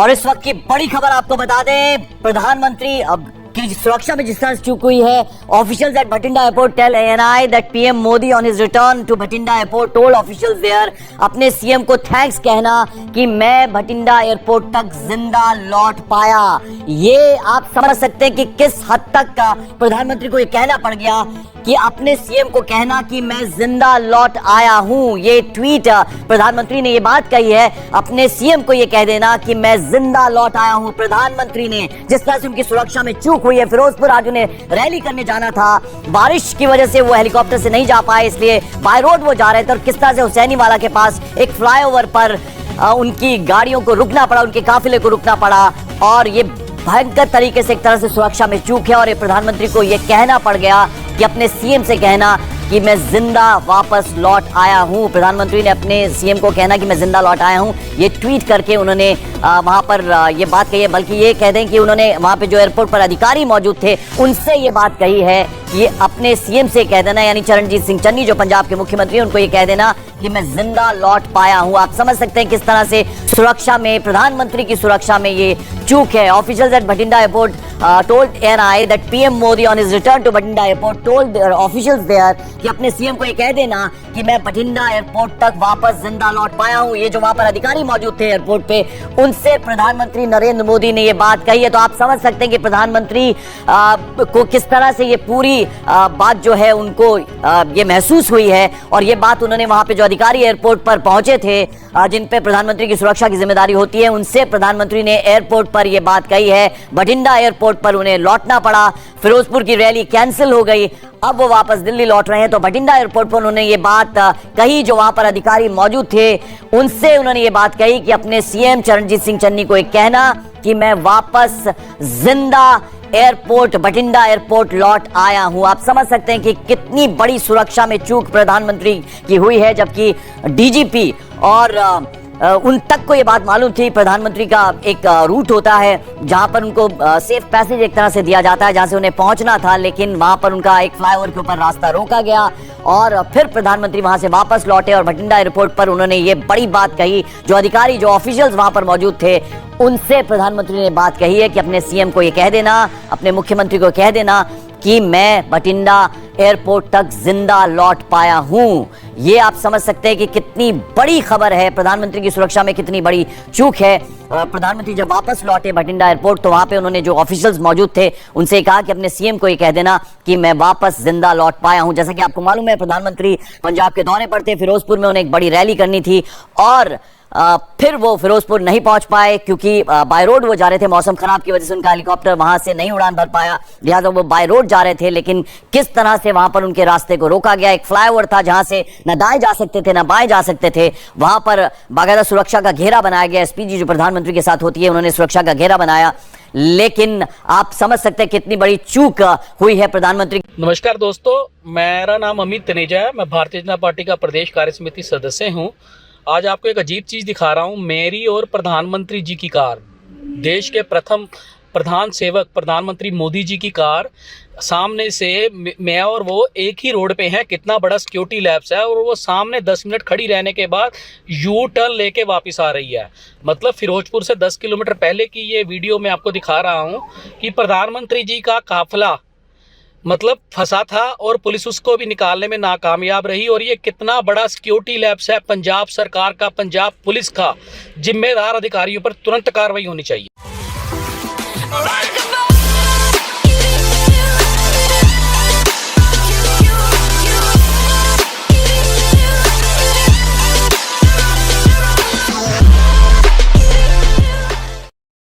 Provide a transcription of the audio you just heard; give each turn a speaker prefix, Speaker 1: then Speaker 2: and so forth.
Speaker 1: और इस वक्त की बड़ी खबर आपको बता दें, प्रधानमंत्री अब की सुरक्षा में जिस तरह चूक हुई है, officials at Bathinda airport tell ANI that PM Modi on his return to Bathinda airport told officials there, अपने सीएम को थैंक्स कहना कि मैं भटिंडा एयरपोर्ट तक जिंदा लौट पाया। ये आप समझ सकते हैं कि किस हद तक का प्रधानमंत्री को ये कहना पड़ गया कि अपने सीएम को कहना कि मैं जिंदा लौट आया हूं। ये ट्वीट प्रधानमंत्री ने ये बात कही है, अपने सीएम को ये कह देना कि मैं जिंदा लौट आया हूं। प्रधानमंत्री ने जिस तरह से उनकी सुरक्षा में चूक हुई है, फिरोजपुर आज उन्हें रैली करने जाना था, बारिश की वजह से वो हेलीकॉप्टर से नहीं जा पाए, इसलिए बाय रोड वो जा रहे थे और किस तरह से हुसैनी वाला के पास एक फ्लाईओवर पर उनकी गाड़ियों को रुकना पड़ा, उनके काफिले को रुकना पड़ा और ये भयंकर तरीके से एक तरह से सुरक्षा में चूक है। और ये प्रधानमंत्री को ये कहना पड़ गया कि अपने सीएम से कहना कि मैं जिंदा वापस लौट आया हूं। प्रधानमंत्री ने अपने सीएम को कहना कि मैं जिंदा लौट आया हूं, ये ट्वीट करके उन्होंने वहां पर ये बात कही है। बल्कि ये कह दें कि उन्होंने वहां पे जो एयरपोर्ट पर अधिकारी मौजूद थे उनसे ये बात कही है कि ये अपने सीएम से कह देना, यानी चरणजीत सिंह चन्नी जो पंजाब के मुख्यमंत्री हैं, उनको ये कह देना कि मैं जिंदा लौट पाया हूं। आप समझ सकते हैं किस तरह से सुरक्षा में, प्रधानमंत्री की सुरक्षा में ये चूक है। Officials at Bathinda airport told ANI that PM Modi on his return to Bhatinda Airport told their officials there कि अपने सीएम को ये कह देना कि मैं भटिंडा एयरपोर्ट तक वापस जिंदा लौट पाया हूं। ये जो वहां पर अधिकारी मौजूद थे एयरपोर्ट पे, उनसे प्रधानमंत्री नरेंद्र मोदी ने ये बात कही है। तो आप समझ सकते हैं कि प्रधानमंत्री को किस तरह से ये पूरी बात जो है उनको ये महसूस हुई है। और ये बात उन्होंने वहां पे जो अधिकारी एयरपोर्ट पर पहुंचे थे, जिन पे प्रधानमंत्री की सुरक्षा की जिम्मेदारी होती है, उनसे प्रधानमंत्री ने एयरपोर्ट पर यह बात कही है। भटिंडा एयरपोर्ट पर उन्हें लौटना पड़ा, फिरोजपुर की रैली कैंसिल हो गई, अब वो वापस दिल्ली लौट रहे हैं। तो भटिंडा एयरपोर्ट पर उन्होंने ये बात कही, जो वहां पर अधिकारी मौजूद थे उनसे उन्होंने ये बात कही कि अपने सीएम चरणजीत सिंह चन्नी को एक कहना कि मैं वापस जिंदा एयरपोर्ट भटिंडा एयरपोर्ट लौट आया हूं। आप समझ सकते हैं कि कितनी बड़ी सुरक्षा में चूक प्रधानमंत्री की हुई है, जबकि डीजीपी और उन तक को ये बात मालूम थी। प्रधानमंत्री का एक रूट होता है जहां पर उनको सेफ पैसेज एक तरह से दिया जाता है, जहां से उन्हें पहुंचना था, लेकिन वहां पर उनका एक फ्लाईओवर के ऊपर रास्ता रोका गया और फिर प्रधानमंत्री वहां से वापस लौटे और भटिंडा एयरपोर्ट पर उन्होंने ये बड़ी बात कही। जो अधिकारी, जो ऑफिशियल्स वहां पर मौजूद थे, उनसे प्रधानमंत्री ने बात कही है कि अपने सीएम को ये कह देना, अपने मुख्यमंत्री को कह देना कि मैं भटिंडा एयरपोर्ट तक जिंदा लौट पाया हूं। ये आप समझ सकते हैं कि कितनी बड़ी खबर है, प्रधानमंत्री की सुरक्षा में कितनी बड़ी चूक है। प्रधानमंत्री जब वापस लौटे भटिंडा एयरपोर्ट, तो वहां पे उन्होंने जो ऑफिशियल्स मौजूद थे उनसे कहा कि अपने सीएम को ये कह देना कि मैं वापस जिंदा लौट पाया हूं। जैसा कि आपको मालूम है, प्रधानमंत्री पंजाब के दौरे पर थे, फिरोजपुर में उन्हें एक बड़ी रैली करनी थी और फिर वो फिरोजपुर नहीं पहुंच पाए क्योंकि बाय रोड वो जा रहे थे। मौसम खराब की वजह से उनका हेलीकॉप्टर वहां से नहीं उड़ान भर पाया, लिहाजा वो बाय रोड जा रहे थे। लेकिन किस तरह से वहां पर उनके रास्ते को रोका गया, एक फ्लाईओवर था जहां से न दाएं जा सकते थे न बाएं जा सकते थे, वहां पर बाकायदा सुरक्षा का घेरा बनाया गया। एसपीजी जो प्रधानमंत्री के साथ होती है, उन्होंने सुरक्षा का घेरा बनाया। लेकिन आप समझ सकते हैं कितनी बड़ी चूक हुई है प्रधानमंत्री।
Speaker 2: नमस्कार दोस्तों, मेरा नाम अमित तनेजा है, मैं भारतीय जनता पार्टी का प्रदेश कार्य समिति सदस्य हूं। आज आपको एक अजीब चीज़ दिखा रहा हूं। मेरी और प्रधानमंत्री जी की कार, देश के प्रथम प्रधान सेवक प्रधानमंत्री मोदी जी की कार, सामने से मैं और वो एक ही रोड पे हैं। कितना बड़ा सिक्योरिटी लैब्स है, और वो सामने 10 मिनट खड़ी रहने के बाद यू टर्न लेके वापस आ रही है। मतलब फिरोजपुर से 10 किलोमीटर पहले की ये वीडियो मैं आपको दिखा रहा हूँ कि प्रधानमंत्री जी का काफिला मतलब फंसा था और पुलिस उसको भी निकालने में नाकामयाब रही। और ये कितना बड़ा सिक्योरिटी लैब्स है पंजाब सरकार का, पंजाब पुलिस का। जिम्मेदार अधिकारियों पर तुरंत कार्रवाई होनी चाहिए।